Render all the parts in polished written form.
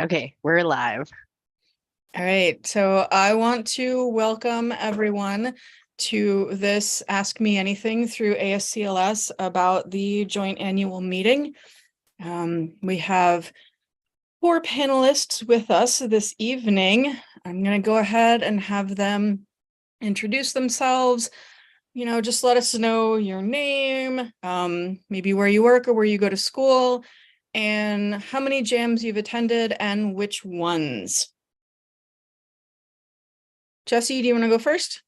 Okay, we're live. All right, so I want to welcome everyone to this Ask Me Anything through ASCLS about the joint annual meeting. We have 4 panelists with us this evening. I'm going to go ahead and have them introduce themselves. You know, just let us know your name, maybe where you work or where you go to school, and how many jams you've attended and which ones. Jesse, do you want to go first?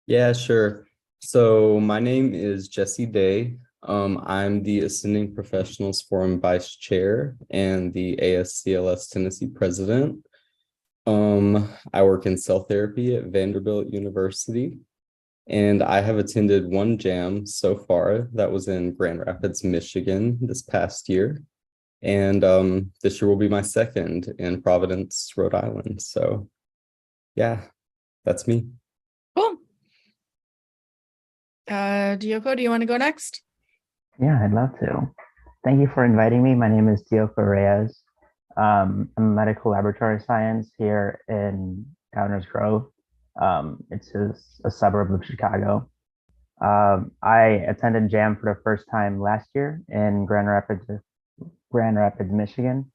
Yeah, sure. So my name is Jesse Day. I'm the Ascending Professionals Forum Vice Chair and the ASCLS Tennessee President. I work in cell therapy at Vanderbilt University, and I have attended 1 jam so far. That was in Grand Rapids, Michigan this past year. And this year will be my 2nd in Providence, Rhode Island. So yeah, that's me. Cool. Dioco, do you want to go next? Yeah, I'd love to. Thank you for inviting me. My name is Dioco Reyes. I'm a medical laboratory science here in Governor's Grove. It's a suburb of Chicago. I attended JAM for the first time last year in Grand Rapids, Michigan,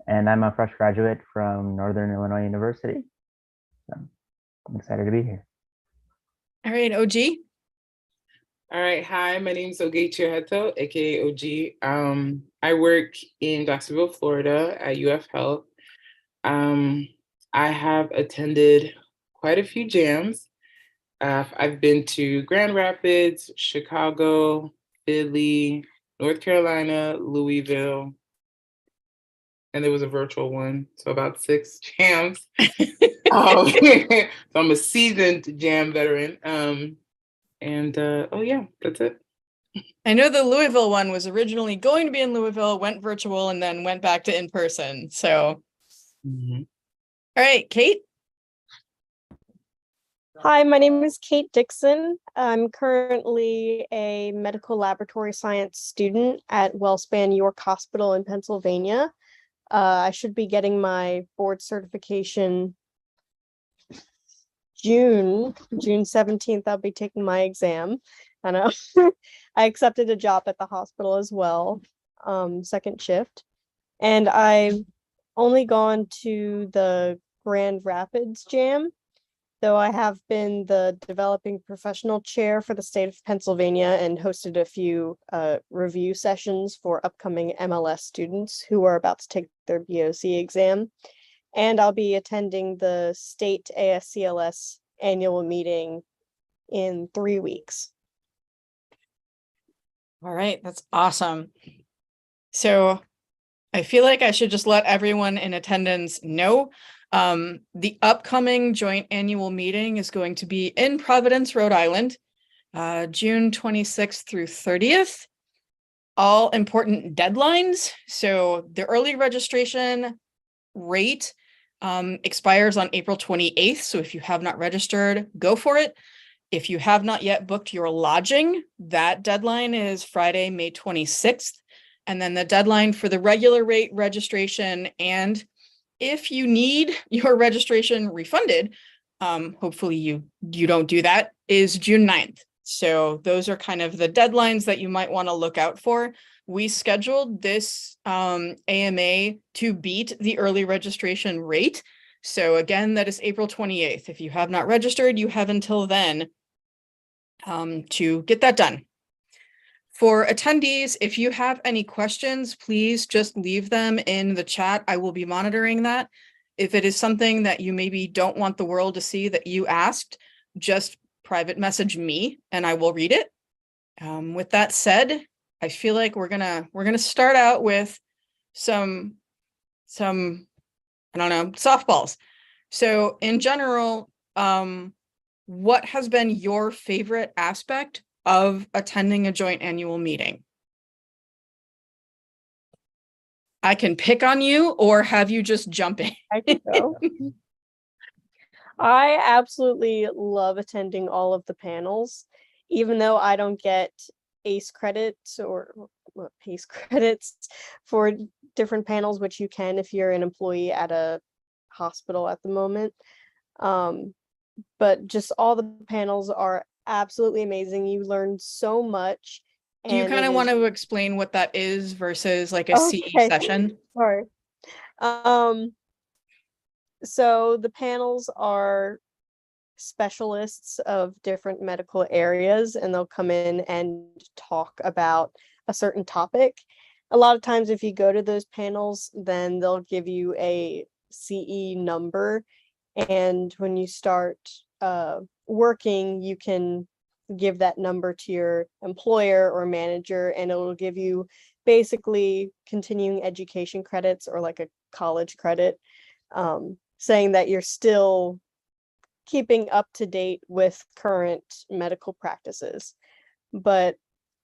and I'm a fresh graduate from Northern Illinois University. So I'm excited to be here. All right, OG. All right, hi, my name is Oge Chiaheto, aka OG. I work in Jacksonville, Florida at UF Health. I have attended quite a few jams. I've been to Grand Rapids, Chicago, Philly, North Carolina, Louisville, and there was a virtual one, so about 6 jams. So I'm a seasoned jam veteran. Oh yeah, that's it. I know the Louisville one was originally going to be in Louisville, went virtual, and then went back to in-person. So, All right, Kate. Hi, my name is Kate Dixon. I'm currently a medical laboratory science student at WellSpan York Hospital in Pennsylvania. I should be getting my board certification June 17th. I'll be taking my exam. I know. I accepted a job at the hospital as well, 2nd shift. And I've only gone to the Grand Rapids Jam, though I have been the developing professional chair for the state of Pennsylvania and hosted a few review sessions for upcoming MLS students who are about to take their BOC exam. And I'll be attending the state ASCLS annual meeting in 3 weeks. All right, that's awesome. So I feel like I should just let everyone in attendance know the upcoming joint annual meeting is going to be in Providence, Rhode Island, June 26th through 30th. All important deadlines. So the early registration rate expires on April 28th. So if you have not registered, go for it. If you have not yet booked your lodging, that deadline is Friday, May 26th. And then the deadline for the regular rate registration, and if you need your registration refunded, hopefully you don't do that, is June 9th. So those are kind of the deadlines that you might want to look out for. We scheduled this AMA to beat the early registration rate. So again, that is April 28th. If you have not registered, you have until then to get that done. For attendees, if you have any questions, please just leave them in the chat. I will be monitoring that. If it is something that you maybe don't want the world to see that you asked, just private message me and I will read it. With that said, I feel like we're gonna start out with some I don't know, softballs. So in general, what has been your favorite aspect of attending a joint annual meeting? I can pick on you or have you just jump in. I can go. I absolutely love attending all of the panels, even though I don't get ACE credits or PACE credits for different panels, which you can if you're an employee at a hospital at the moment. But just all the panels are absolutely amazing. You learn so much. Do you and kind it of want is- to explain what that is versus like a CE Okay. session? Sorry. So the panels are specialists of different medical areas, and they'll come in and talk about a certain topic. A lot of times if you go to those panels, then they'll give you a CE number, and when you start working, you can give that number to your employer or manager, and it will give you basically continuing education credits, or like a college credit, saying that you're still keeping up to date with current medical practices. But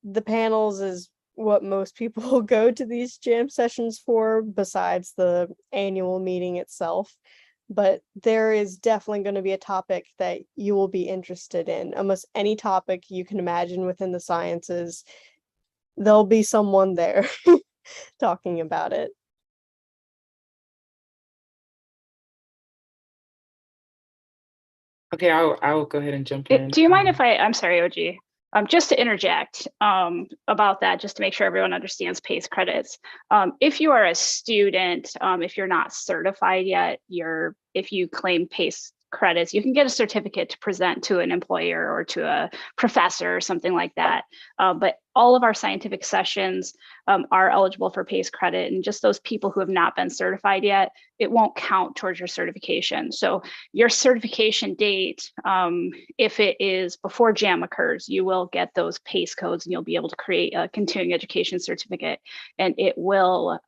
the panels is what most people go to these jam sessions for, besides the annual meeting itself. But there is definitely going to be a topic that you will be interested in. Almost any topic you can imagine within the sciences, there'll be someone there talking about it. Okay, I'll go ahead and jump in. Do you mind if I'm sorry, OG, just to interject about that, just to make sure everyone understands PACE credits. If you are a student, if you're not certified yet, if you claim PACE credits, you can get a certificate to present to an employer or to a professor or something like that. But all of our scientific sessions are eligible for PACE credit, and just those people who have not been certified yet, it won't count towards your certification. So your certification date, if it is before JAM occurs, you will get those PACE codes and you'll be able to create a continuing education certificate, and it will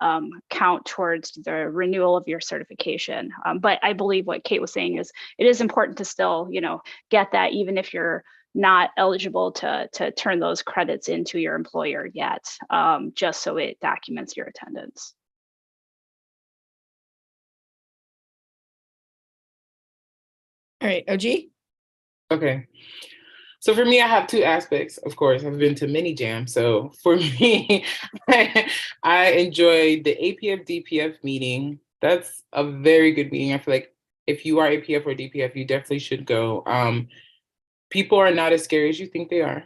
count towards the renewal of your certification. But I believe what Kate was saying is it is important to still, get that, even if you're not eligible to turn those credits into your employer yet, just so it documents your attendance. All right, OG? Okay. So for me, I have two aspects. Of course, I've been to many jams. So for me, I enjoyed the APF DPF meeting. That's a very good meeting. I feel like if you are APF or DPF, you definitely should go. People are not as scary as you think they are.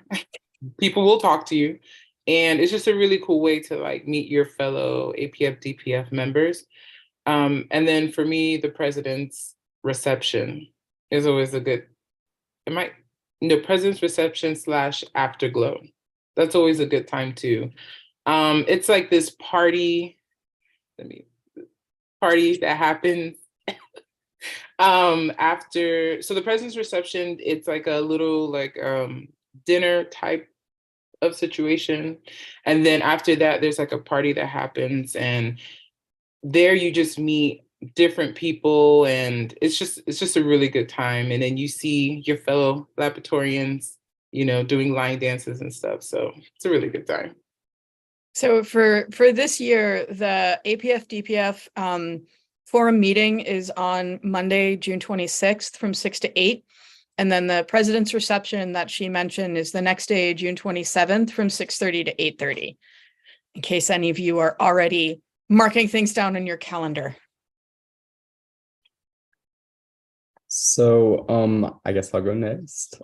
People will talk to you. And it's just a really cool way to like meet your fellow APF DPF members. And then for me, the president's reception is always a good, president's reception / afterglow. That's always a good time too. It's like this party that happens after. So the president's reception, it's like a little like dinner type of situation, and then after that there's like a party that happens, and there you just meet different people, and it's just a really good time. And then you see your fellow laboratorians, doing line dances and stuff. So it's a really good time. So for this year, the APF DPF forum meeting is on Monday, June 26th from 6 to 8. And then the president's reception that she mentioned is the next day, June 27th from 6:30 to 8:30, in case any of you are already marking things down in your calendar. So I guess I'll go next.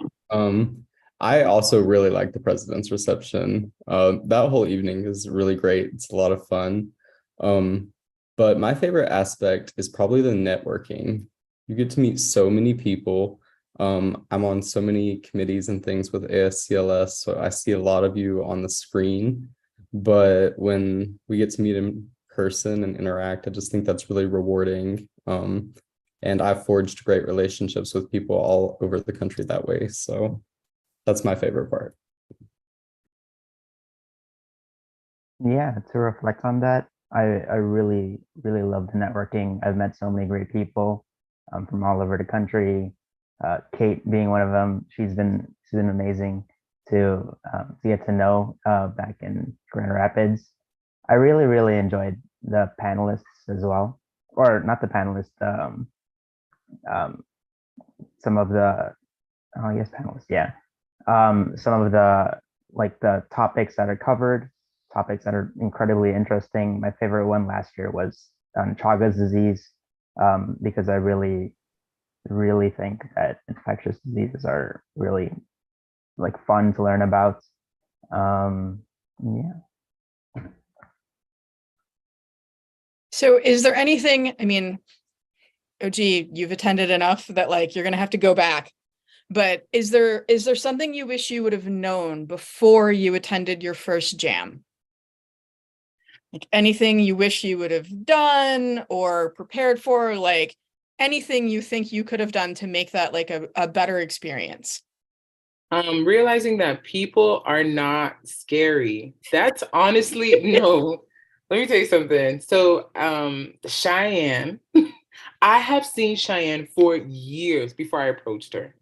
I also really like the president's reception. That whole evening is really great. It's a lot of fun. But my favorite aspect is probably the networking. You get to meet so many people. I'm on so many committees and things with ASCLS, so I see a lot of you on the screen. But when we get to meet in person and interact, I just think that's really rewarding. And I've forged great relationships with people all over the country that way. So that's my favorite part. Yeah, to reflect on that, I really, really love the networking. I've met so many great people from all over the country. Kate being one of them. She's been amazing to get to know back in Grand Rapids. I really, really enjoyed the panelists as well, or not the panelists. Some of the, panelists. Yeah. Some of the the topics that are covered. topics that are incredibly interesting. My favorite one last year was on Chagas disease, because I really think that infectious diseases are really like fun to learn about. Yeah. So is there anything, I mean, OG, you've attended enough that like you're gonna have to go back. But is there something you wish you would have known before you attended your first jam? Like anything you wish you would have done or prepared for, like anything you think you could have done to make that like a better experience? Realizing that people are not scary. That's honestly, no. Let me tell you something. So, Cheyenne, I have seen Cheyenne for years before I approached her.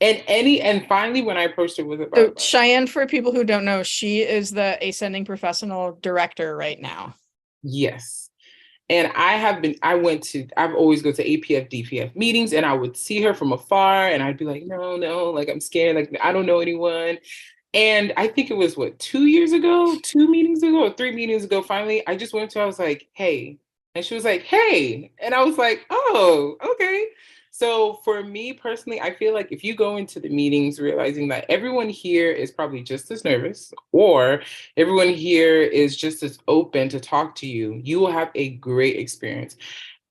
And finally when I approached her was So about Cheyenne, for people who don't know, she is the Ascending Professional Director right now. yes. And I've always go to APF, DPF meetings, and I would see her from afar and I'd be like, no, like I'm scared, like I don't know anyone. And I think it was 2 meetings ago or 3 meetings ago, finally, I just went to her, I was like, hey. And she was like, hey. And I was like, oh, okay. So for me personally, I feel like if you go into the meetings realizing that everyone here is probably just as nervous, or everyone here is just as open to talk to you, you will have a great experience.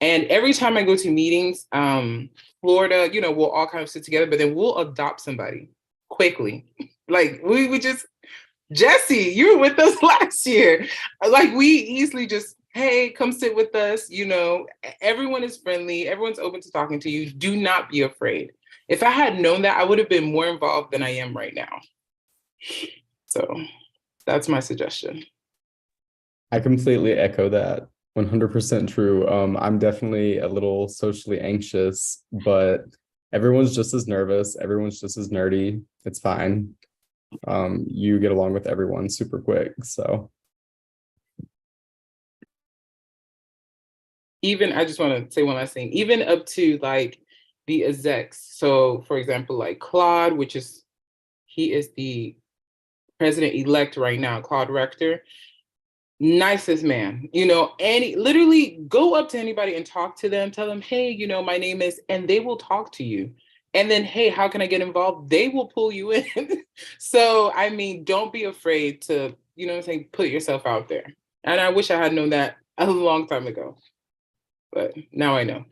And every time I go to meetings, Florida, we'll all kind of sit together, but then we'll adopt somebody quickly. Like we just, Jesse, you were with us last year. Like we easily just, hey, come sit with us. Everyone is friendly. Everyone's open to talking to you. Do not be afraid. If I had known that, I would have been more involved than I am right now. So that's my suggestion. I completely echo that. 100% true. I'm definitely a little socially anxious, but everyone's just as nervous. Everyone's just as nerdy. It's fine. You get along with everyone super quick. So even, I just want to say one last thing, even up to like the execs. So for example, like Claude, he is the president-elect right now, Claude Rector. Nicest man, literally go up to anybody and talk to them, tell them, hey, my name is, and they will talk to you. And then, hey, how can I get involved? They will pull you in. So, I mean, don't be afraid to, put yourself out there. And I wish I had known that a long time ago, but now I know.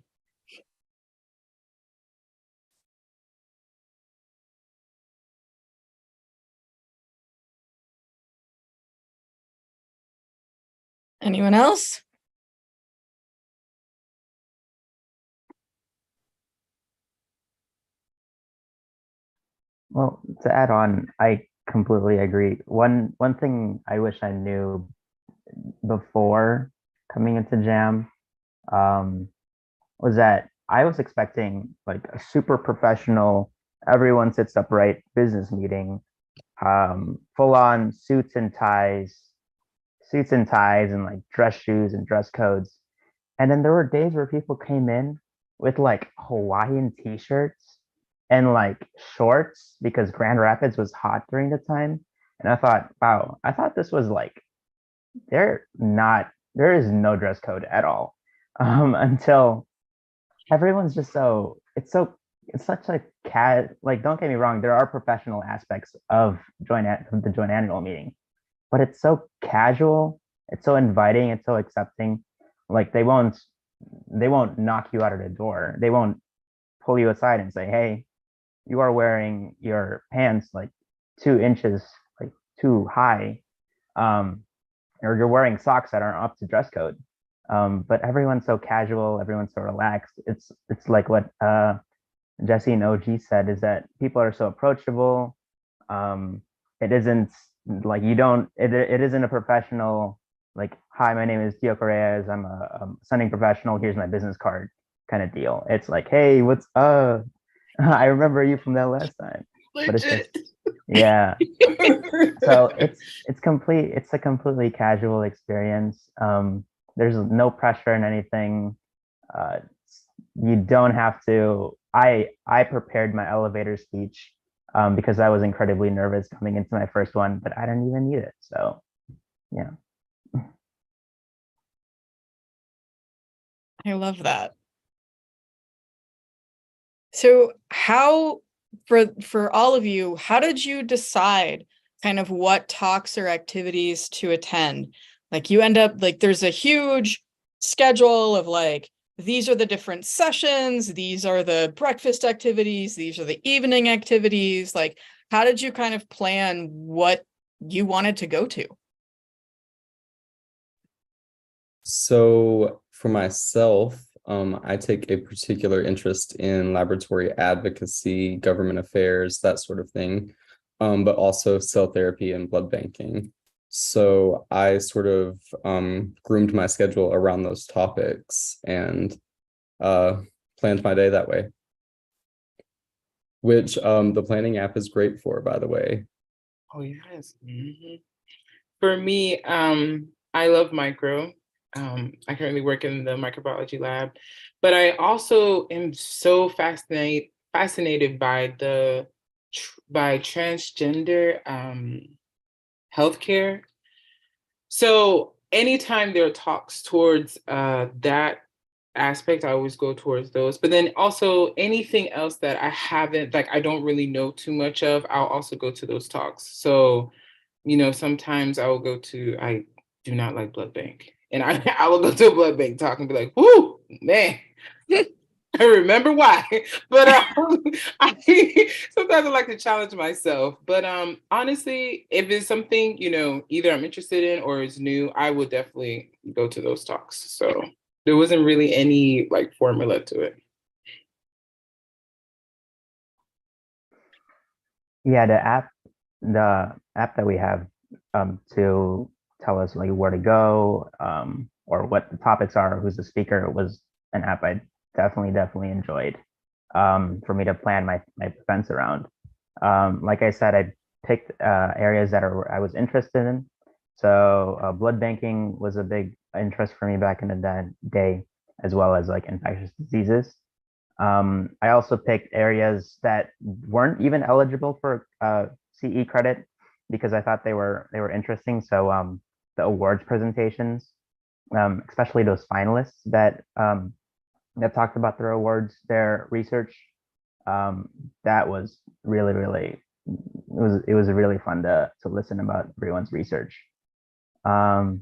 Anyone else? Well, to add on, I completely agree. One thing I wish I knew before coming into Jam was that I was expecting like a super professional, everyone sits upright business meeting, full on suits and ties and like dress shoes and dress codes. And then there were days where people came in with like Hawaiian t-shirts and like shorts because Grand Rapids was hot during the time. And I thought, wow, I thought this was like, there is no dress code at all. Until everyone's just it's such a like, don't get me wrong, there are professional aspects of the joint annual meeting, but it's so casual, it's so inviting, it's so accepting. Like they won't knock you out of the door. They won't pull you aside and say, hey, you are wearing your pants like 2 inches like too high, or you're wearing socks that aren't up to dress code. But everyone's so casual, everyone's so relaxed. It's like what Jesse and OG said, is that people are so approachable. It isn't like it isn't a professional, like, hi, my name is Dioco Reyes, I'm a sending professional, here's my business card kind of deal. It's like, hey, what's up? I remember you from that last time. But it's just, yeah. So it's a completely casual experience. There's no pressure in anything. You don't have to. I prepared my elevator speech because I was incredibly nervous coming into my first one, but I didn't even need it. So Yeah. I love that. So how, for all of you, how did you decide kind of what talks or activities to attend? Like you end up like there's a huge schedule of like, these are the different sessions, these are the breakfast activities, these are the evening activities. Like, how did you kind of plan what you wanted to go to? So for myself, I take a particular interest in laboratory advocacy, government affairs, that sort of thing, but also cell therapy and blood banking. So I sort of groomed my schedule around those topics and planned my day that way, which the planning app is great for, by the way. Oh, yes. For me, I love micro. I currently work in the microbiology lab, but I also am so fascinated by transgender healthcare. So anytime there are talks towards that aspect, I always go towards those. But then also anything else that I haven't, like I don't really know too much of, I'll also go to those talks. So, you know, sometimes I do not like blood bank. And I will go to a blood bank talk and be like, whoo, man, I remember why. But sometimes I like to challenge myself. But honestly, if it's something, you know, either I'm interested in or is new, I would definitely go to those talks. So there wasn't really any like formula to it. Yeah, the app that we have to tell us like where to go or what the topics are, who's the speaker, was an app I definitely enjoyed for me to plan my events around. Like I said, I picked areas that I was interested in. So blood banking was a big interest for me back in the day, as well as like infectious diseases. I also picked areas that weren't even eligible for CE credit because I thought they were interesting. So the awards presentations, especially those finalists that talked about their awards, their research, that was really it was really fun to listen about everyone's research. What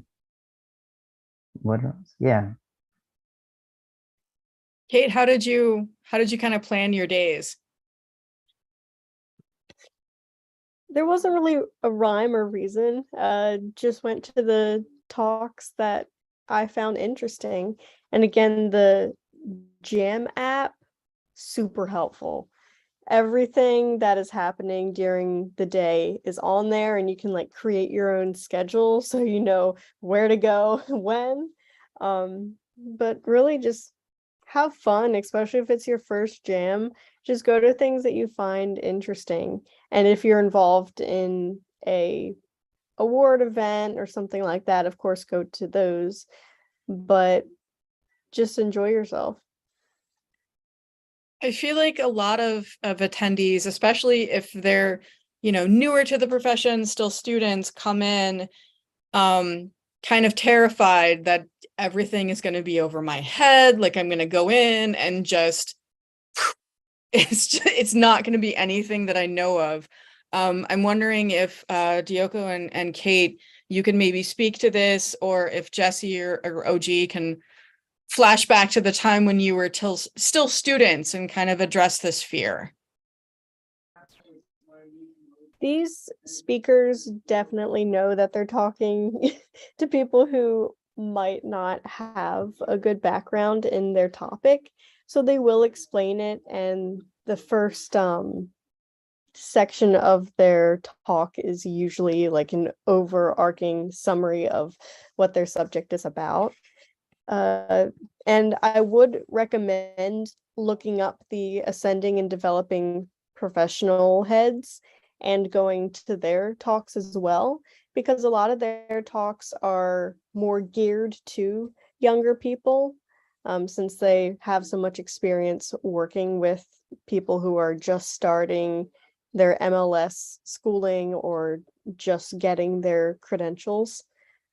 else? Yeah. Kate, how did you kind of plan your days? There wasn't really a rhyme or reason. Just went to the talks that I found interesting. And again, the Jam app, super helpful. Everything that is happening during the day is on there, and you can like create your own schedule so you know where to go when. But really just have fun, especially if it's your first jam. Just go to things that you find interesting. And if you're involved in a award event or something like that, of course, go to those. But just enjoy yourself. I feel like a lot of attendees, especially if they're, you know, newer to the profession, still students, come in kind of terrified that everything is going to be over my head. Like I'm going to go in and just, it's not going to be anything that I know of. I'm wondering if Dioco and Kate, you can maybe speak to this, or if Jesse or OG can flash back to the time when you were still students and kind of address this fear. These speakers definitely know that they're talking to people who might not have a good background in their topic. So they will explain it, and the first section of their talk is usually like an overarching summary of what their subject is about. And I would recommend looking up the Ascending and Developing Professional heads and going to their talks as well, because a lot of their talks are more geared to younger people, since they have so much experience working with people who are just starting their MLS schooling or just getting their credentials.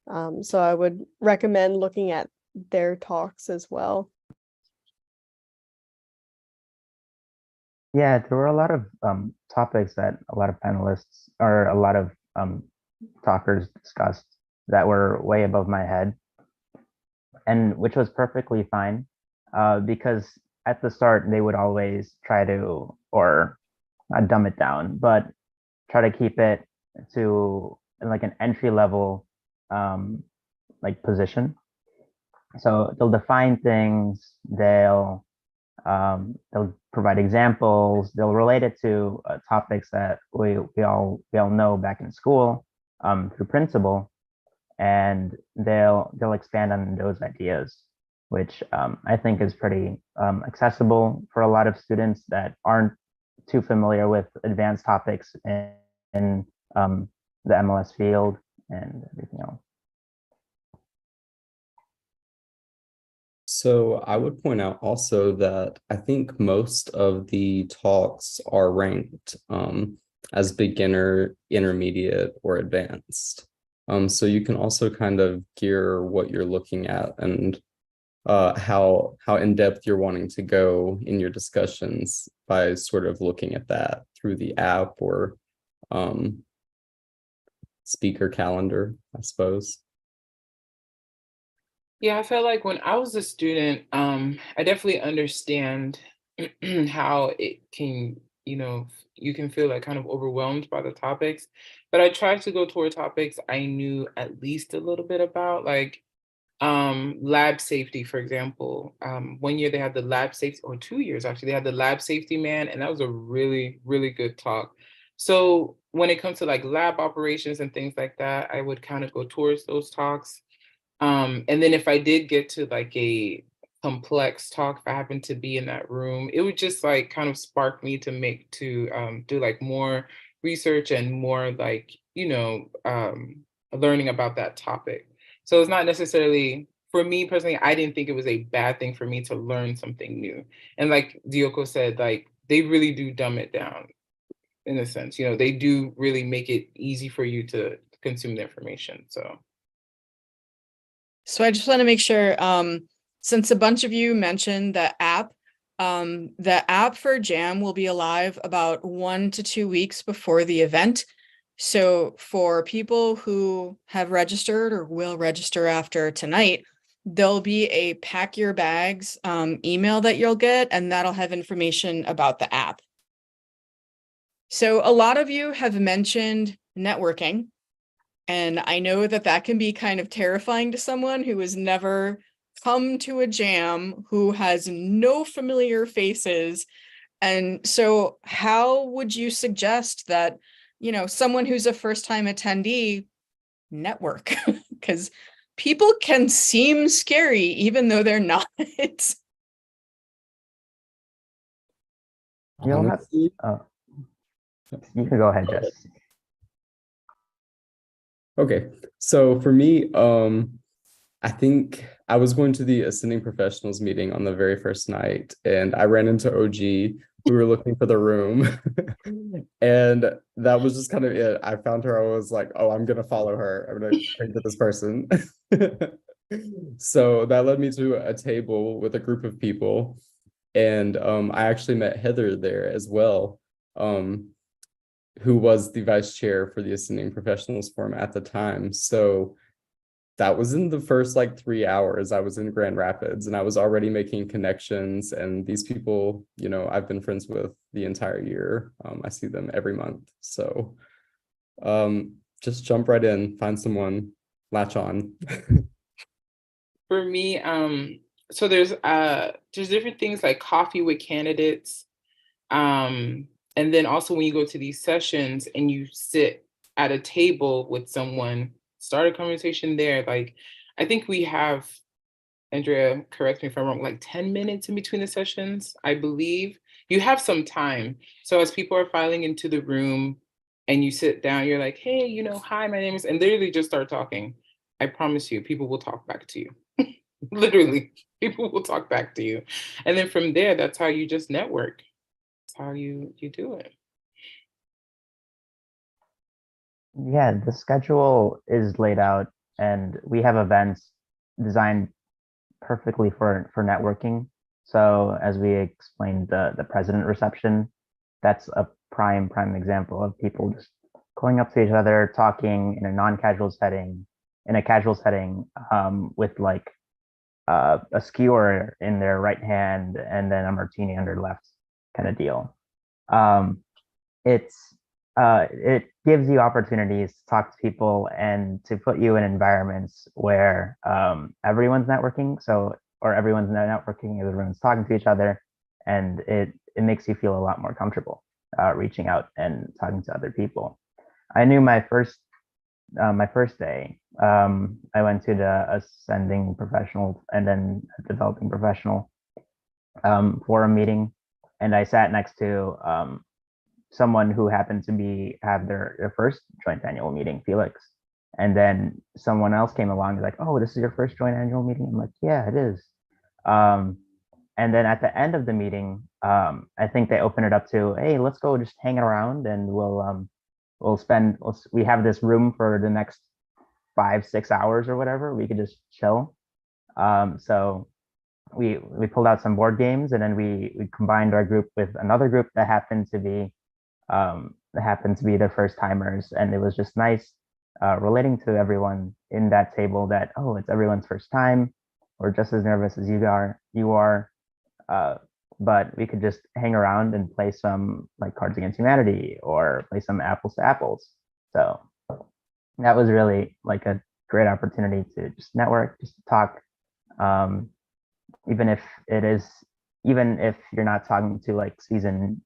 So I would recommend looking at their talks as well. Yeah, there were a lot of topics that a lot of panelists or a lot of talkers discussed that were way above my head, and which was perfectly fine, because at the start they would always try to, or not dumb it down, but try to keep it to like an entry level like position. So they'll define things, they'll provide examples, they'll relate it to topics that we all know back in school through principle, and they'll expand on those ideas, which I think is pretty accessible for a lot of students that aren't too familiar with advanced topics in the MLS field and everything else. So I would point out also that I think most of the talks are ranked as beginner, intermediate, or advanced. So you can also kind of gear what you're looking at and how in depth you're wanting to go in your discussions by sort of looking at that through the app or speaker calendar, I suppose. Yeah, I felt like when I was a student, I definitely understand how it can, you can feel like kind of overwhelmed by the topics. But I tried to go toward topics I knew at least a little bit about, like lab safety, for example. 1 year they had the lab safety, or 2 years actually, they had the lab safety man, and that was a really, really good talk. So when it comes to like lab operations and things like that, I would kind of go towards those talks. And then if I did get to like a complex talk, if I happened to be in that room, it would just like kind of spark me to do like more research and more like, learning about that topic. So it's not necessarily, for me personally, I didn't think it was a bad thing for me to learn something new. And like Dioco said, like they really do dumb it down in a sense, they do really make it easy for you to consume the information. So I just want to make sure, since a bunch of you mentioned the app for JAM will be alive about 1 to 2 weeks before the event. So for people who have registered or will register after tonight, there'll be a pack your bags email that you'll get, and that'll have information about the app. So a lot of you have mentioned networking. And I know that that can be kind of terrifying to someone who has never come to a jam, who has no familiar faces. And so how would you suggest that, someone who's a first-time attendee network? Because people can seem scary even though they're not. Honestly, You can go ahead, Jess. okay, so for me, I think I was going to the Ascending Professionals meeting on the very first night, and I ran into OG. We were looking for the room, and that was just kind of it. I found her. I was like, "Oh, I'm gonna follow her. I'm gonna pray to this person." So that led me to a table with a group of people, and I actually met Heather there as well. Who was the vice chair for the Ascending Professionals Forum at the time. So that was in the first like 3 hours. I was in Grand Rapids and I was already making connections. And these people, I've been friends with the entire year. I see them every month. So just jump right in, find someone, latch on. For me, so there's different things like coffee with candidates. And then also when you go to these sessions and you sit at a table with someone, start a conversation there. Like, I think we have, Andrea, correct me if I'm wrong, like 10 minutes in between the sessions, I believe. You have some time. So as people are filing into the room and you sit down, you're like, hey, hi, my name is, and literally just start talking. I promise you, people will talk back to you. Literally, people will talk back to you. And then from there, that's how you just network. How you do it. Yeah, the schedule is laid out and we have events designed perfectly for networking. So as we explained, the president reception, that's a prime example of people just going up to each other, talking in a non-casual setting, in a casual setting, with like a skewer in their right hand and then a martini under left kind of deal. It gives you opportunities to talk to people and to put you in environments where everyone's networking. So, or everyone's not networking, everyone's talking to each other, and it makes you feel a lot more comfortable reaching out and talking to other people. I knew my first day, I went to the ascending professional and then developing professional forum meeting, and I sat next to someone who happened to have their first joint annual meeting, Felix. And then someone else came along, like, "Oh, this is your first joint annual meeting?" I'm like, "Yeah, it is." And then at the end of the meeting, I think they open it up to, "Hey, let's go just hang around, and we have this room for the next 5-6 hours or whatever. We could just chill." So we pulled out some board games, and then we combined our group with another group that happened to be their first timers, and it was just nice relating to everyone in that table that, oh, it's everyone's first time. We're just as nervous as you are, but we could just hang around and play some like Cards Against Humanity or play some Apples to Apples. So that was really like a great opportunity to just network, just talk. Even if you're not talking to like seasoned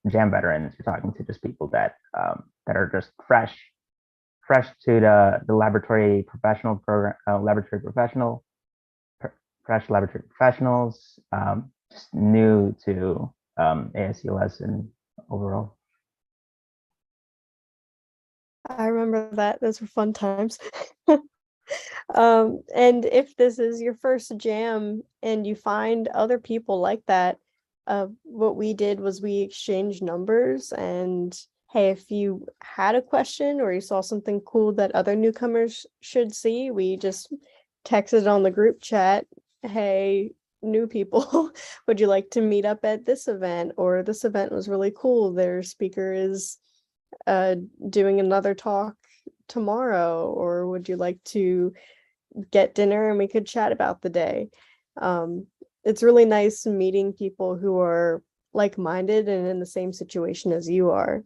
jam veterans, you're talking to just people that are just fresh to the laboratory professional program, fresh laboratory professionals, just new to ASCLS and overall. I remember that. Those were fun times. And if this is your first jam and you find other people like that, what we did was we exchanged numbers, and hey, if you had a question or you saw something cool that other newcomers should see, we just texted on the group chat, "Hey, new people, would you like to meet up at this event?" Or, "This event was really cool. Their speaker is doing another talk tomorrow," or, "Would you like to get dinner and we could chat about the day?" It's really nice meeting people who are like-minded and in the same situation as you are.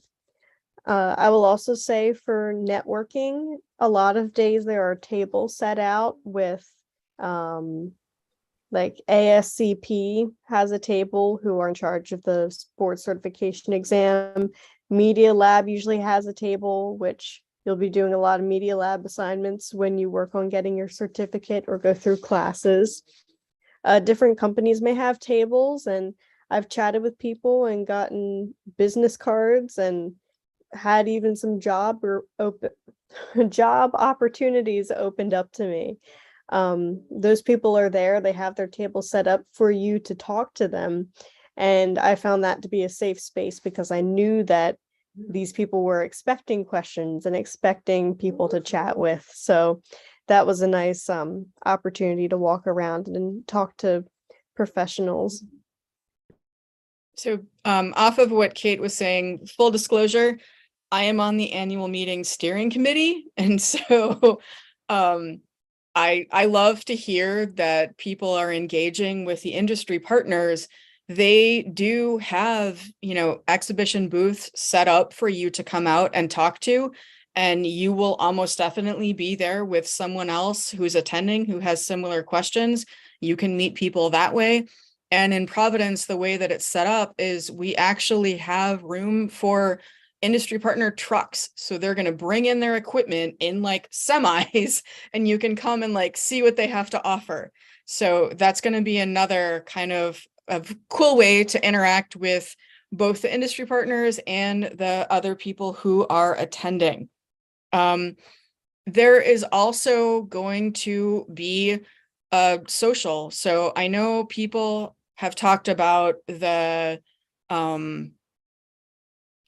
I will also say for networking, a lot of days there are tables set out with like ASCP has a table who are in charge of the board certification exam. Media Lab usually has a table, which you'll be doing a lot of Media Lab assignments when you work on getting your certificate or go through classes. Different companies may have tables, and I've chatted with people and gotten business cards and had even some job opportunities opened up to me. Those people are there, they have their table set up for you to talk to them. And I found that to be a safe space because I knew that these people were expecting questions and expecting people to chat with. So that was a nice opportunity to walk around and talk to professionals. So off of what Kate was saying, full disclosure, I am on the annual meeting steering committee. And so I love to hear that people are engaging with the industry partners. They do have, exhibition booths set up for you to come out and talk to, and you will almost definitely be there with someone else who's attending who has similar questions. You can meet people that way. And in Providence, the way that it's set up is we actually have room for industry partner trucks. So they're going to bring in their equipment in like semis, and you can come and like see what they have to offer. So that's going to be another kind of cool way to interact with both the industry partners and the other people who are attending. There is also going to be a social. So I know people have talked about the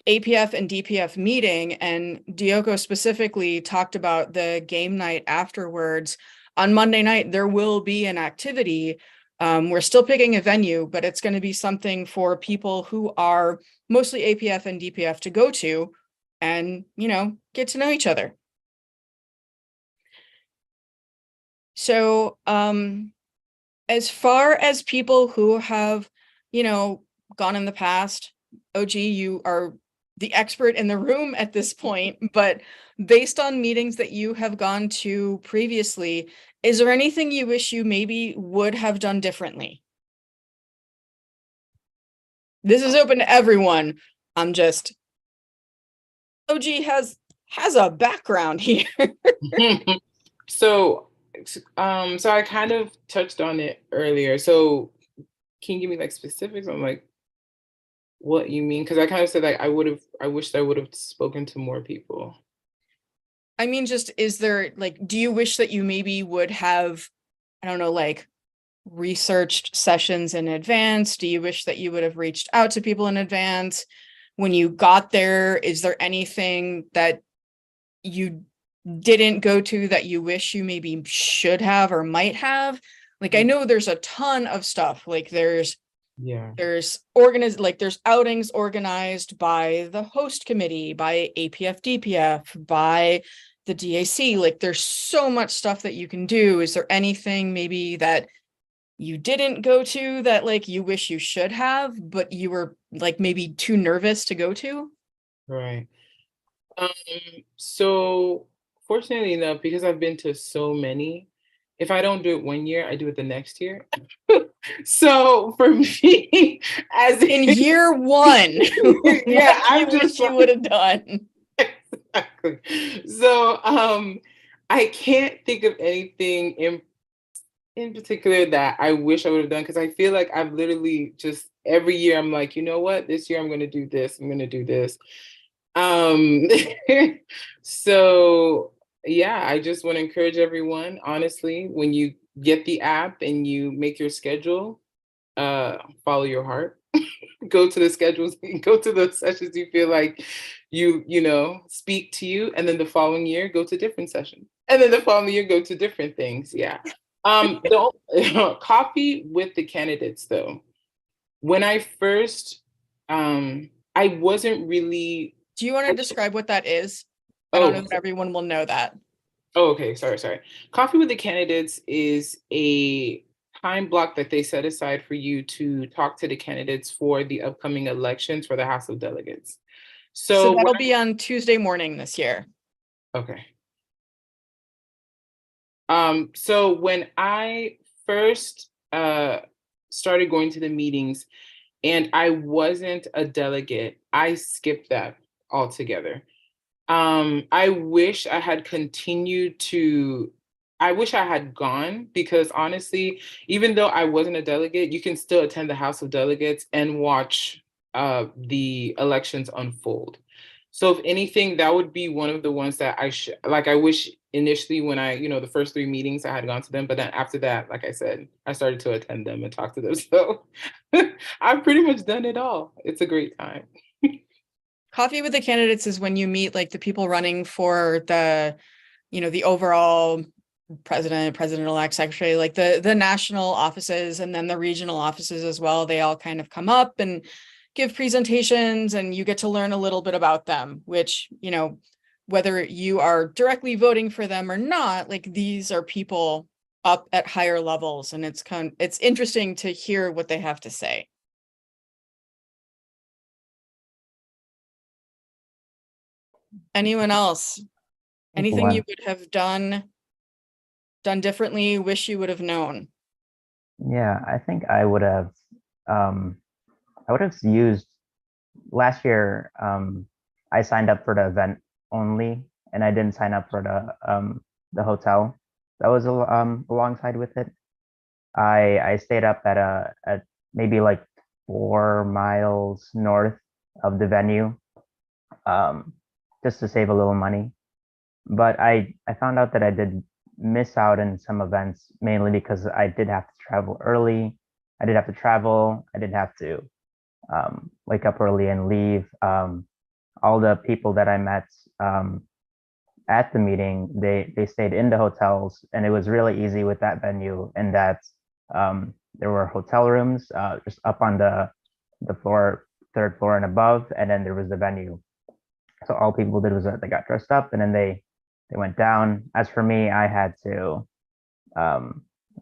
APF and DPF meeting, and Dioco specifically talked about the game night afterwards. On Monday night, there will be an activity. We're still picking a venue, but it's going to be something for people who are mostly APF and DPF to go to and, get to know each other. So, as far as people who have, gone in the past, OG, you are the expert in the room at this point, but based on meetings that you have gone to previously, is there anything you wish you maybe would have done differently? This is open to everyone. I'm just, OG has a background here. So I kind of touched on it earlier. So can you give me like specifics on like what you mean? Because I kind of said like I wished I would have spoken to more people. I mean, just, is there like, do you wish that you maybe would have, I don't know, like researched sessions in advance? Do you wish that you would have reached out to people in advance? When you got there, is there anything that you didn't go to that you wish you maybe should have or might have? Like, I know there's a ton of stuff. Like there's outings organized by the host committee, by APF DPF, by the DAC. Like there's so much stuff that you can do. Is there anything maybe that you didn't go to that like you wish you should have, but you were like maybe too nervous to go to? Right. So fortunately enough, because I've been to so many, if I don't do it one year, I do it the next year. So for me, as in year one, yeah, I'm just just you would have done. Exactly. So I can't think of anything in particular that I wish I would have done, because I feel like I've literally just every year I'm like, you know what, this year I'm going to do this, I'm going to do this. So yeah, I just want to encourage everyone, honestly, when you get the app and you make your schedule, follow your heart. Go to the schedules, go to the sessions you feel like you speak to you, and then the following year go to different sessions, and then the following year go to different things. Yeah. Don't coffee with the candidates though. When I first I wasn't really. Do you want to describe what that is? I don't know if everyone will know that. Oh, okay. Sorry. Coffee with the candidates is a time block that they set aside for you to talk to the candidates for the upcoming elections for the House of Delegates. So that'll be on Tuesday morning this year. Okay. So when I first started going to the meetings and I wasn't a delegate, I skipped that altogether. I wish I had gone, because honestly, even though I wasn't a delegate, you can still attend the House of Delegates and watch the elections unfold. So if anything, that would be one of the ones that I wish initially when the first 3 meetings I had gone to them, but then after that, like I said, I started to attend them and talk to them. So I've pretty much done it all. It's a great time. Coffee with the candidates is when you meet like the people running for the, the overall president-elect, secretary, like the national offices, and then the regional offices as well. They all kind of come up and give presentations, and you get to learn a little bit about them, which, whether you are directly voting for them or not, like these are people up at higher levels, and it's interesting to hear what they have to say. Anyone else? Anything you would have done differently, wish you would have known? Yeah, I think I would have used last year. I signed up for the event only, and I didn't sign up for the hotel that was alongside with it. I stayed up at maybe like 4 miles north of the venue, just to save a little money. But I found out that I did miss out in some events, mainly because I did have to travel early. I did have to travel. I did have to wake up early and leave. all the people that I met at the meeting, they stayed in the hotels, and it was really easy with that venue in that there were hotel rooms just up on the floor, third floor and above, and then there was the venue. So all people did was that they got dressed up and then they went down. As for me, I had to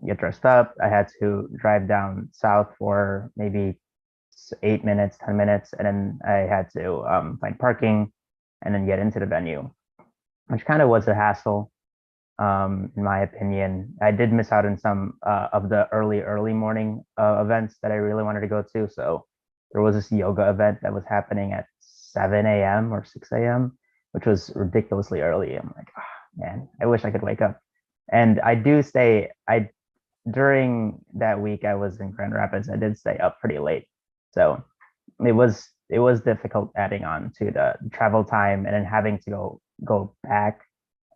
get dressed up. I had to drive down south for maybe 8 minutes, 10 minutes, and then I had to find parking and then get into the venue, which kind of was a hassle, in my opinion. I did miss out on some of the early morning events that I really wanted to go to. So there was this yoga event that was happening at 7 a.m. or 6 a.m., which was ridiculously early. I'm like, oh, man, I wish I could wake up. And during that week I was in Grand Rapids, I did stay up pretty late. So it was difficult adding on to the travel time and then having to go back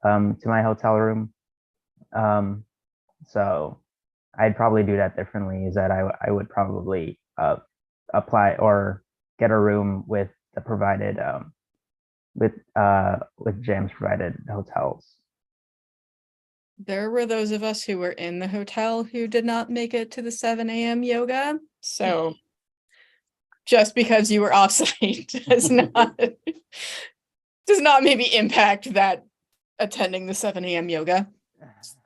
to my hotel room. So I'd probably do that differently, is that I would probably apply or get a room with the provided with JAM's provided hotels. There were those of us who were in the hotel who did not make it to the 7 a.m. yoga. So just because you were offsite does not maybe impact that attending the 7 a.m. yoga.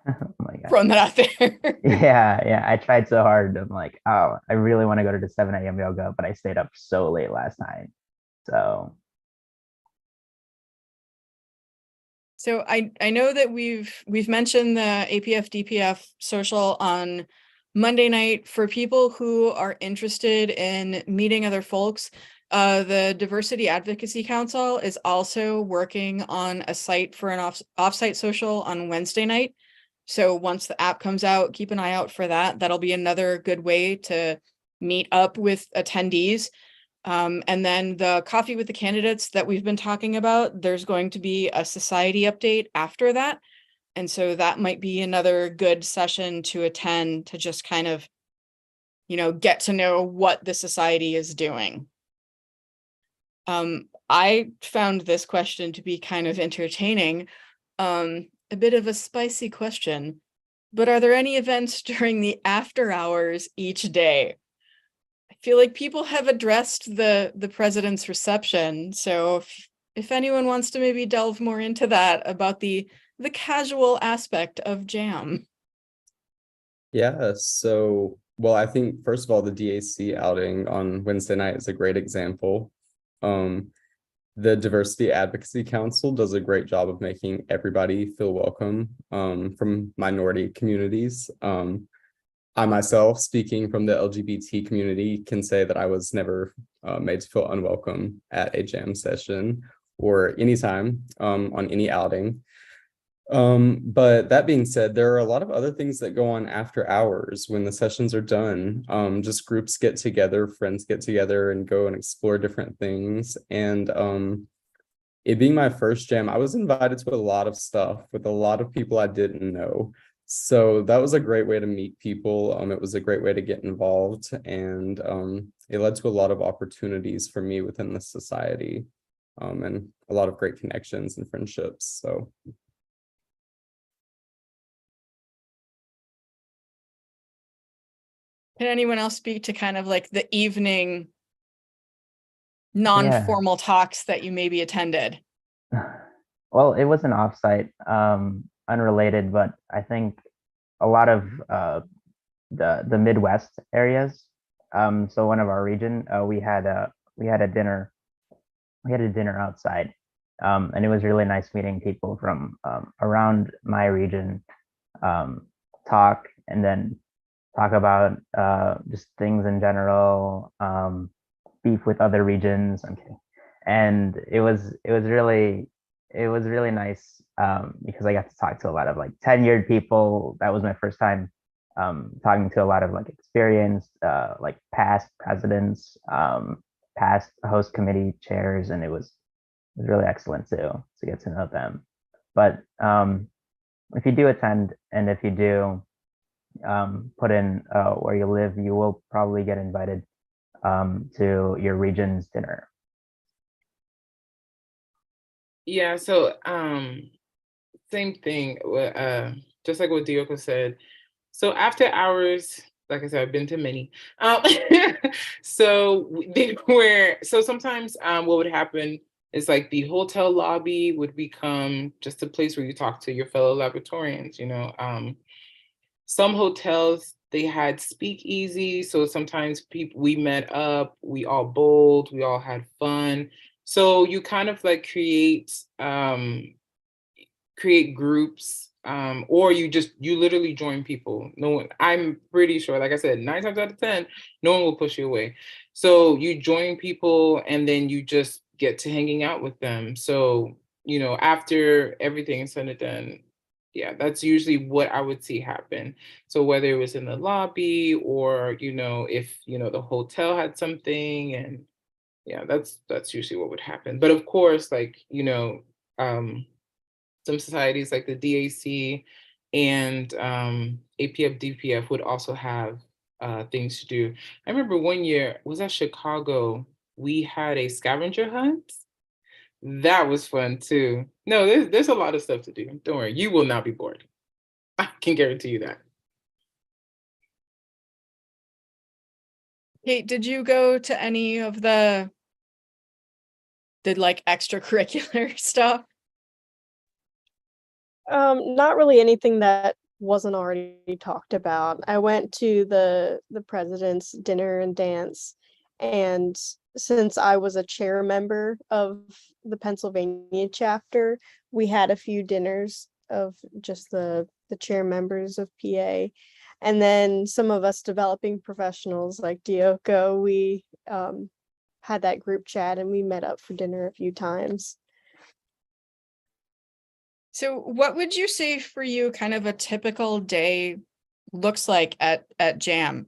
Oh my God. Throwing that out there. Yeah. I tried so hard. I'm like, oh, I really want to go to the 7 a.m. yoga, but I stayed up so late last night. So I know that we've mentioned the APF DPF social on Monday night. For people who are interested in meeting other folks, the Diversity Advocacy Council is also working on a site for an offsite social on Wednesday night. So once the app comes out, keep an eye out for that. That'll be another good way to meet up with attendees. And then the coffee with the candidates that we've been talking about, there's going to be a society update after that. And so that might be another good session to attend to just kind of, get to know what the society is doing. I found this question to be kind of entertaining, a bit of a spicy question, but are there any events during the after hours each day? I feel like people have addressed the president's reception. So if anyone wants to maybe delve more into that about the casual aspect of JAM. Yeah, so, well, I think first of all, the DAC outing on Wednesday night is a great example. The Diversity Advocacy Council does a great job of making everybody feel welcome from minority communities. I myself, speaking from the LGBT community, can say that I was never made to feel unwelcome at a JAM session or anytime on any outing. But that being said, there are a lot of other things that go on after hours when the sessions are done. Just groups get together, friends get together and go and explore different things. And it being my first JAM, I was invited to a lot of stuff with a lot of people I didn't know. So that was a great way to meet people. It was a great way to get involved, and it led to a lot of opportunities for me within the society, and a lot of great connections and friendships. So. Can anyone else speak to kind of like the evening non-formal talks that you maybe attended? Well, it was an offsite, unrelated, but I think a lot of the Midwest areas. So one of our region, we had a dinner. We had a dinner outside, and it was really nice meeting people from around my region, talk and then talk about just things in general, beef with other regions. I'm kidding. And it was really nice, because I got to talk to a lot of like tenured people. That was my first time talking to a lot of like experienced, like past presidents, past host committee chairs, and it was really excellent to get to know them. But if you do attend, and if you do put in where you live, you will probably get invited to your region's dinner. Yeah, so same thing, just like what Dioco said. So after hours, like I said, I've been to many. So sometimes what would happen is like the hotel lobby would become just a place where you talk to your fellow laboratorians, you know. Some hotels, they had speakeasy, so sometimes people, we met up, we all bowled, we all had fun. So you kind of like create groups, or you literally join people. No one, I'm pretty sure, like I said, 9 times out of 10, no one will push you away. So you join people and then you just get to hanging out with them. So, you know, after everything is said and done, yeah, that's usually what I would see happen. So whether it was in the lobby or, you know, if, you know, the hotel had something, and yeah, that's usually what would happen. But of course, like, you know, some societies like the DAC and APF, DPF would also have things to do. I remember one year, was at Chicago, we had a scavenger hunt. That was fun too. No, there's a lot of stuff to do. Don't worry, you will not be bored. I can guarantee you that. Kate, did you go to any of the like extracurricular stuff? Not really anything that wasn't already talked about. I went to the president's dinner and dance, and since I was a chair member of the Pennsylvania chapter, we had a few dinners of just the chair members of PA. And then some of us developing professionals like Dioco, we had that group chat and we met up for dinner a few times. So what would you say for you kind of a typical day looks like at JAM?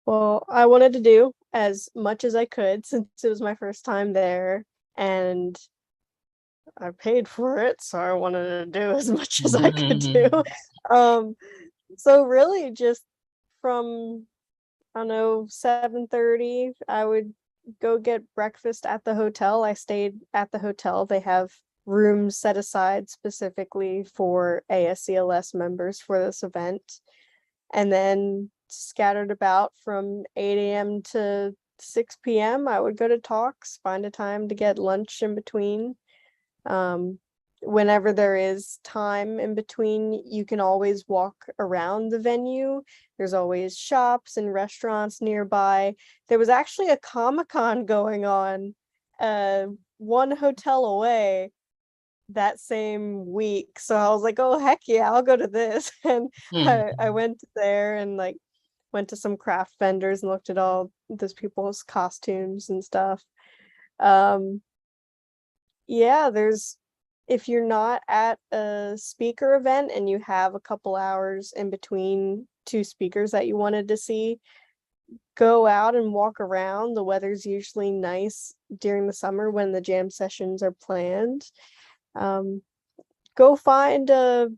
Well, I wanted to do as much as I could since it was my first time there, and I paid for it, so I wanted to do as much as I could do. So really just from, I don't know, 7:30, I would go get breakfast at the hotel. I stayed at the hotel. They have rooms set aside specifically for ASCLS members for this event. And then scattered about from 8 a.m. to 6 p.m. I would go to talks, find a time to get lunch in between. Whenever there is time in between, you can always walk around the venue. There's always shops and restaurants nearby. There was actually a Comic-Con going on one hotel away that same week. So I was like, oh, heck yeah, I'll go to this. And I went there and like went to some craft vendors and looked at all those people's costumes and stuff. Yeah, if you're not at a speaker event and you have a couple hours in between two speakers that you wanted to see, go out and walk around. The weather's usually nice during the summer when the jam sessions are planned. Go find a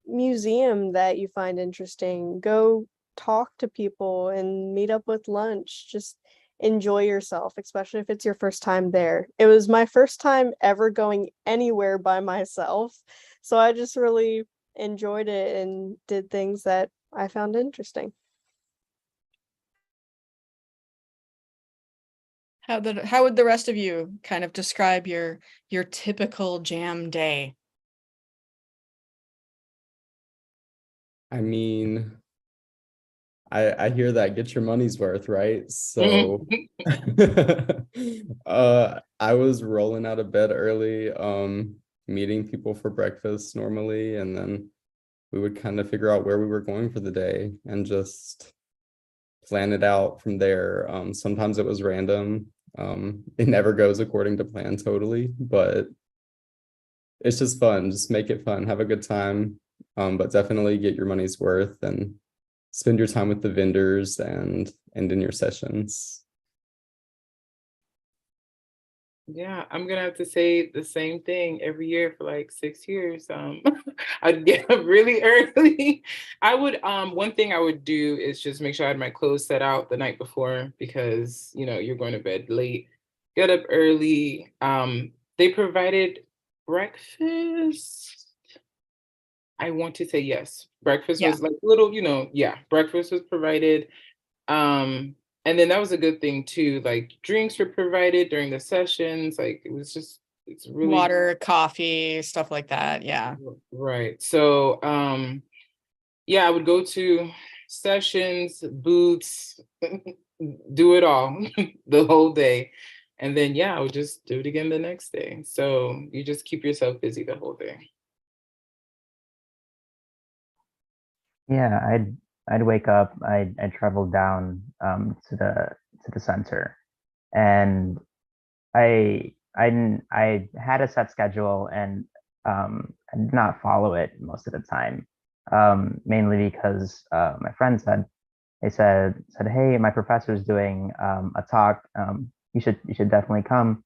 museum that you find interesting. Go talk to people and meet up with lunch. Just enjoy yourself, especially if it's your first time there. It was my first time ever going anywhere by myself, so I just really enjoyed it and did things that I found interesting. How would the rest of you kind of describe your typical jam day? I mean, I hear that, get your money's worth, right? So I was rolling out of bed early, meeting people for breakfast normally, and then we would kind of figure out where we were going for the day and just plan it out from there. Sometimes it was random. It never goes according to plan totally, but it's just fun. Just make it fun, have a good time, but definitely get your money's worth and spend your time with the vendors and in your sessions. Yeah, I'm gonna have to say the same thing every year for like 6 years. I'd get up really early. I would one thing I would do is just make sure I had my clothes set out the night before, because you know you're going to bed late. get up early. They provided breakfast. I want to say yes. Breakfast Yeah. was like little, yeah, breakfast was provided. And then that was a good thing too. Like drinks were provided during the sessions. Like it's really Water, coffee, stuff like that. Yeah. right. So yeah, I would go to sessions, booths, do it all the whole day. And then yeah, I would just do it again the next day. So you just keep yourself busy the whole day. Yeah, I'd wake up, I'd travel down to the center, and I had a set schedule, and I did not follow it most of the time, mainly because my friends said, hey, my professor's doing a talk, you should definitely come,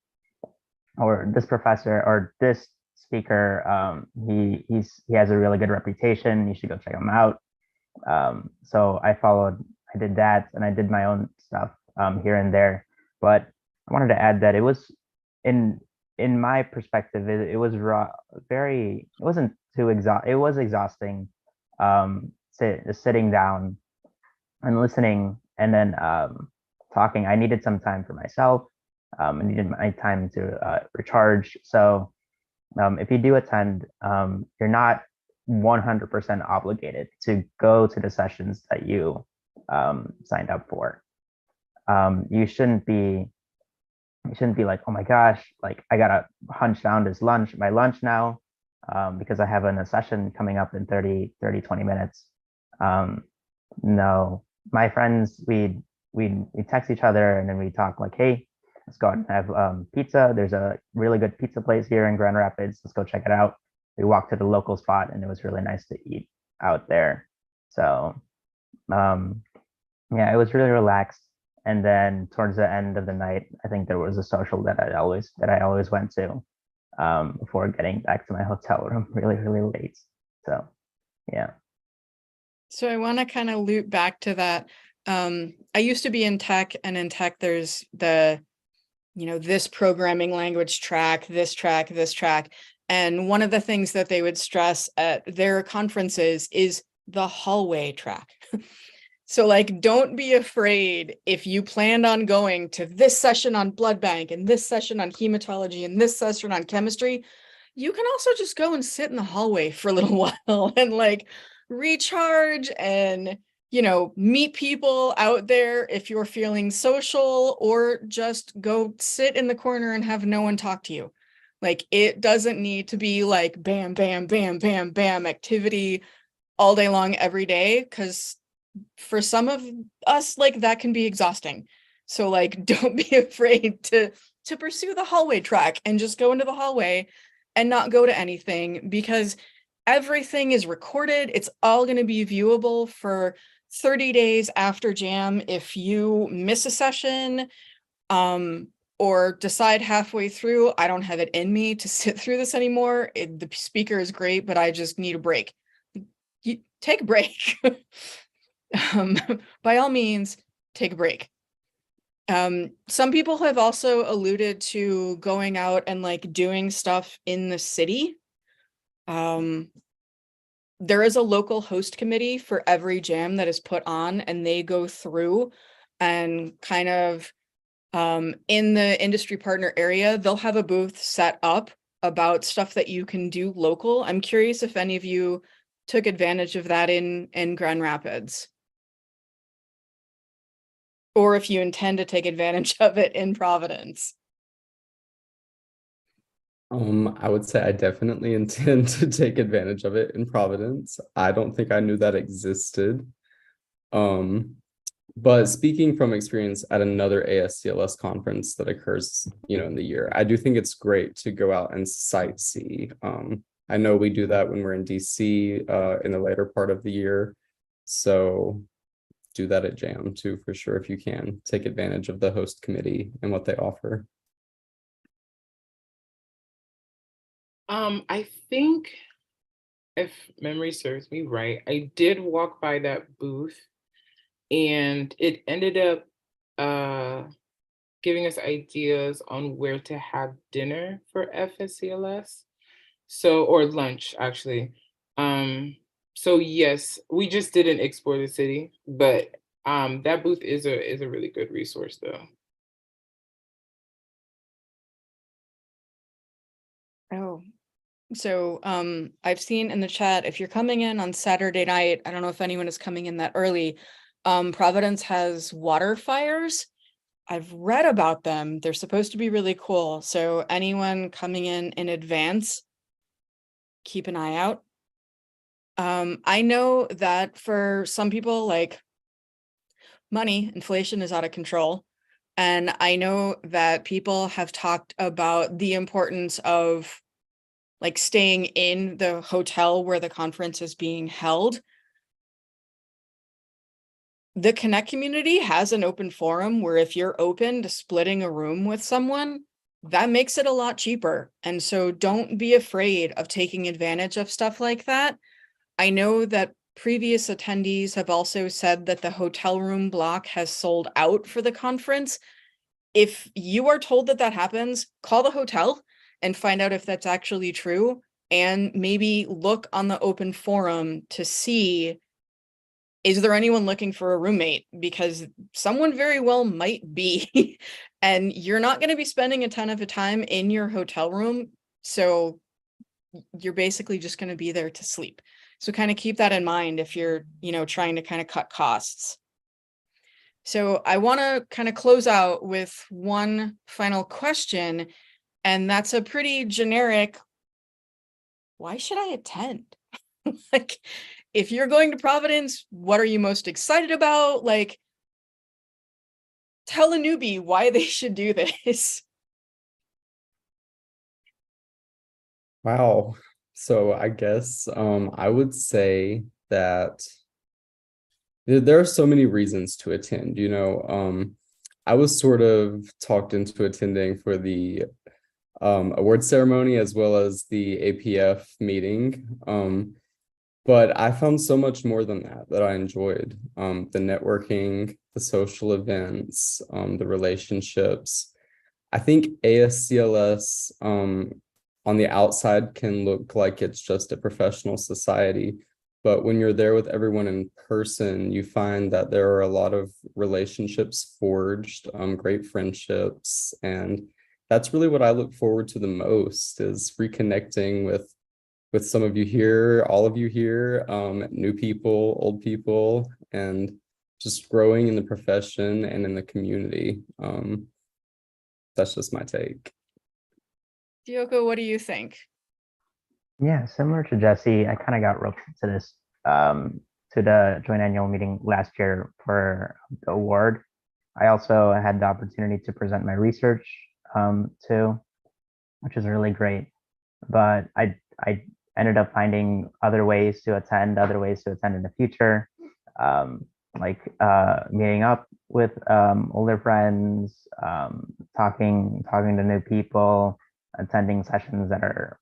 or this professor or this speaker, he has a really good reputation, you should go check him out. So I did that, and I did my own stuff here and there. But I wanted to add that it was in my perspective, it was it wasn't it was exhausting, just sitting down and listening, and then talking. I needed some time for myself. I needed my time to recharge. So if you do attend, you're not 100% obligated to go to the sessions that you signed up for. You shouldn't be like, oh my gosh, like I gotta hunch down my lunch now, because I have a session coming up in 20 minutes. No, my friends, we text each other, and then we talk like, hey, let's go out and have pizza. There's a really good pizza place here in Grand Rapids. Let's go check it out. We walked to the local spot, and it was really nice to eat out there. So yeah, it was really relaxed. And then towards the end of the night, I think there was a social that I always went to before getting back to my hotel room really, really late. So yeah. So I want to kind of loop back to that. I used to be in tech, and in tech, there's this programming language track, this track, this track. And one of the things that they would stress at their conferences is the hallway track. So like, don't be afraid if you planned on going to this session on blood bank and this session on hematology and this session on chemistry, you can also just go and sit in the hallway for a little while and like recharge and, meet people out there if you're feeling social, or just go sit in the corner and have no one talk to you. Like, it doesn't need to be like bam, bam, bam, bam, bam activity all day long every day, because for some of us, like, that can be exhausting. So like, don't be afraid to pursue the hallway track and just go into the hallway and not go to anything, because everything is recorded. It's all going to be viewable for 30 days after jam. If you miss a session, or decide halfway through, I don't have it in me to sit through this anymore, the speaker is great, but I just need a break. You take a break. By all means, take a break. Some people have also alluded to going out and like doing stuff in the city. There is a local host committee for every jam that is put on, and they go through and kind of in the industry partner area, they'll have a booth set up about stuff that you can do local. I'm curious if any of you took advantage of that in Grand Rapids, or if you intend to take advantage of it in Providence. I would say I definitely intend to take advantage of it in Providence. I don't think I knew that existed. But speaking from experience at another ASCLS conference that occurs, in the year, I do think it's great to go out and sightsee. I know we do that when we're in DC in the later part of the year. So do that at Jam too, for sure, if you can. Take advantage of the host committee and what they offer. I think, if memory serves me right, I did walk by that booth, and it ended up giving us ideas on where to have dinner for FSCLS. So, or lunch actually. So yes, we just didn't explore the city, but that booth is a really good resource though. Oh, so I've seen in the chat, if you're coming in on Saturday night, I don't know if anyone is coming in that early. Providence has water fires. I've read about them. They're supposed to be really cool. So anyone coming in advance, keep an eye out. I know that for some people, like, money, inflation is out of control. And I know that people have talked about the importance of like staying in the hotel where the conference is being held. The Connect community has an open forum where if you're open to splitting a room with someone, that makes it a lot cheaper. And so don't be afraid of taking advantage of stuff like that. I know that previous attendees have also said that the hotel room block has sold out for the conference. If you are told that that happens, call the hotel and find out if that's actually true, and maybe look on the open forum to see, is there anyone looking for a roommate? Because someone very well might be, and you're not going to be spending a ton of time in your hotel room. So you're basically just going to be there to sleep. So kind of keep that in mind if you're, trying to kind of cut costs. So I want to kind of close out with one final question, and that's a pretty generic, why should I attend? Like, if you're going to Providence, what are you most excited about? Like, tell a newbie why they should do this. Wow. So I guess I would say that there are so many reasons to attend. I was sort of talked into attending for the award ceremony as well as the APF meeting. But I found so much more than that I enjoyed. The networking, the social events, the relationships. I think ASCLS on the outside can look like it's just a professional society. But when you're there with everyone in person, you find that there are a lot of relationships forged, great friendships. And that's really what I look forward to the most, is reconnecting with some of you here, all of you here, new people, old people, and just growing in the profession and in the community. That's just my take. Dioco, what do you think? Yeah, similar to Jesse, I kind of got roped into this to the joint annual meeting last year for the award. I also had the opportunity to present my research too, which is really great. But I ended up finding other ways to attend in the future, like meeting up with older friends, talking to new people, attending sessions that are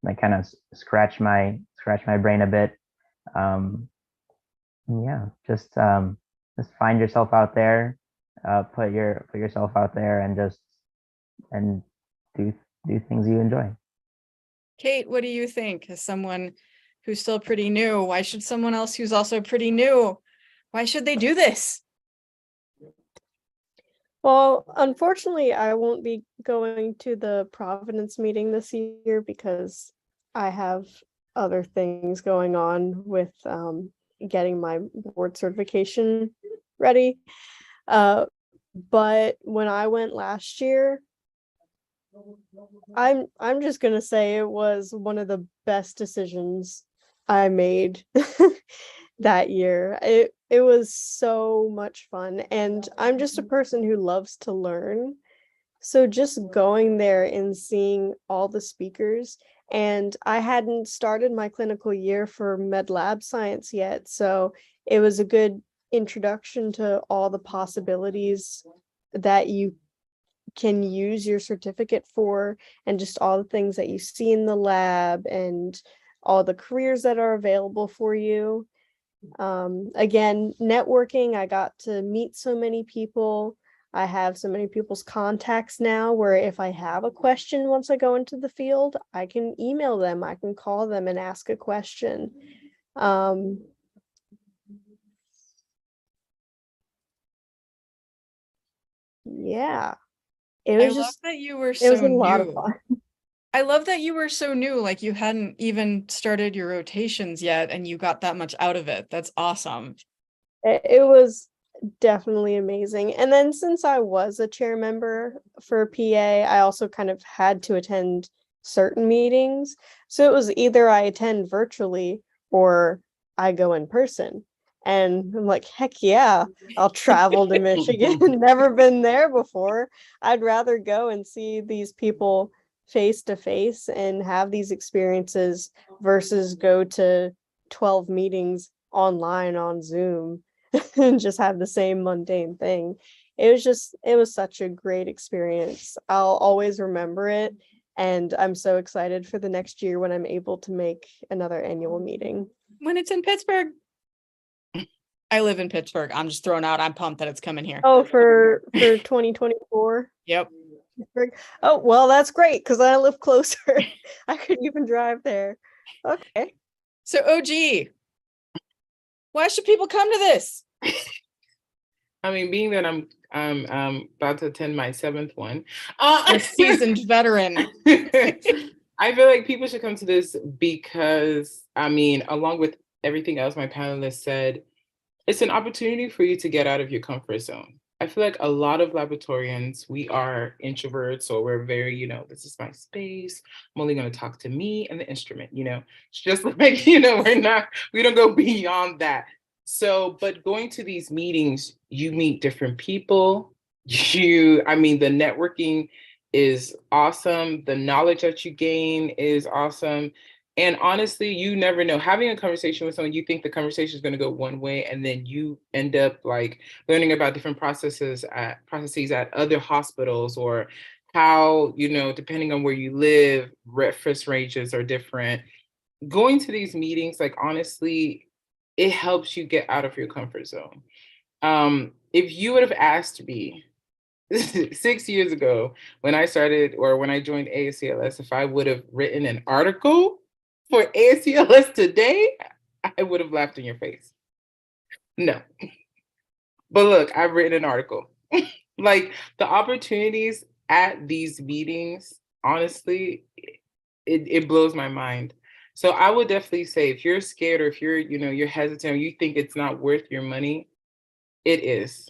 like kind of scratch my brain a bit. Yeah, just find yourself out there, put yourself out there, and do things you enjoy. Kate, what do you think? As someone who's still pretty new, why should someone else who's also pretty new, why should they do this? Well, unfortunately, I won't be going to the Providence meeting this year because I have other things going on with getting my board certification ready. But when I went last year, I'm just gonna say it was one of the best decisions I made that year. It was so much fun, and I'm just a person who loves to learn. So just going there and seeing all the speakers, and I hadn't started my clinical year for med lab science yet, so it was a good introduction to all the possibilities that you can use your certificate for, and just all the things that you see in the lab and all the careers that are available for you. Again, networking, I got to meet so many people. I have so many people's contacts now where if I have a question once I go into the field, I can email them, I can call them and ask a question. Yeah, it I was love just, that you were it was so a lot of new. fun. I love that you were so new, like you hadn't even started your rotations yet and you got that much out of it. That's awesome. It was definitely amazing. And then since I was a chair member for PA, I also kind of had to attend certain meetings. So it was either I attend virtually or I go in person. And I'm like, heck yeah, I'll travel to Michigan. Never been there before. I'd rather go and see these people face to face and have these experiences versus go to 12 meetings online on Zoom and just have the same mundane thing. It was such a great experience. I'll always remember it. And I'm so excited for the next year when I'm able to make another annual meeting. When it's in Pittsburgh. I live in Pittsburgh. I'm just throwing out, I'm pumped that it's coming here. Oh, for 2024. Yep. Oh, well, that's great because I live closer. I could even drive there. Okay. So OG, why should people come to this? I mean, being that I'm about to attend my 7th one. A seasoned veteran. I feel like people should come to this because, I mean, along with everything else my panelists said, it's an opportunity for you to get out of your comfort zone. I feel like a lot of laboratorians, we are introverts, so we're very, this is my space. I'm only going to talk to me and the instrument, It's just like, we don't go beyond that. So, but going to these meetings, you meet different people. The networking is awesome. The knowledge that you gain is awesome. And honestly, you never know. Having a conversation with someone, you think the conversation is going to go one way, and then you end up like learning about different processes at other hospitals, or how, depending on where you live, reference ranges are different. Going to these meetings, like honestly, it helps you get out of your comfort zone. If you would have asked me 6 years ago when I started, or when I joined ASCLS, if I would have written an article for ASCLS today, I would have laughed in your face. No. But look, I've written an article. Like, the opportunities at these meetings, honestly, it blows my mind. So I would definitely say, if you're scared, or if you're, you're hesitant, or you think it's not worth your money, it is.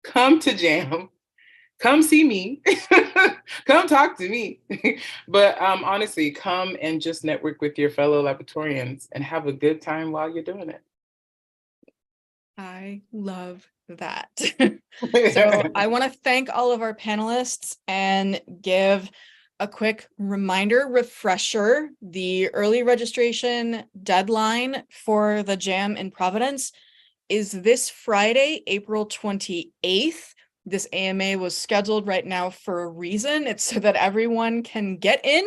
Come to JAM. Come see me. Come talk to me. But honestly, come and just network with your fellow laboratorians and have a good time while you're doing it. I love that. So I want to thank all of our panelists and give a quick refresher. The early registration deadline for the JAM in Providence is this Friday, April 28th. This AMA was scheduled right now for a reason. It's so that everyone can get in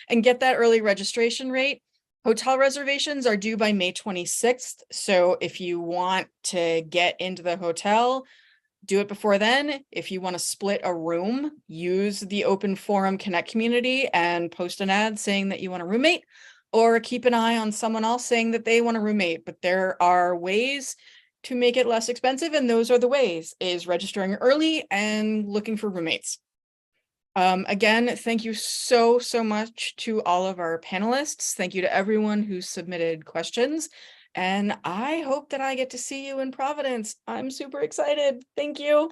and get that early registration rate. Hotel reservations are due by May 26th. So if you want to get into the hotel, do it before then. If you want to split a room, use the open forum Connect community and post an ad saying that you want a roommate, or keep an eye on someone else saying that they want a roommate. But there are ways to make it less expensive, and those are the ways, is registering early and looking for roommates. Again, thank you so much to all of our panelists. Thank you to everyone who submitted questions, and I hope that I get to see you in Providence. I'm super excited. Thank you.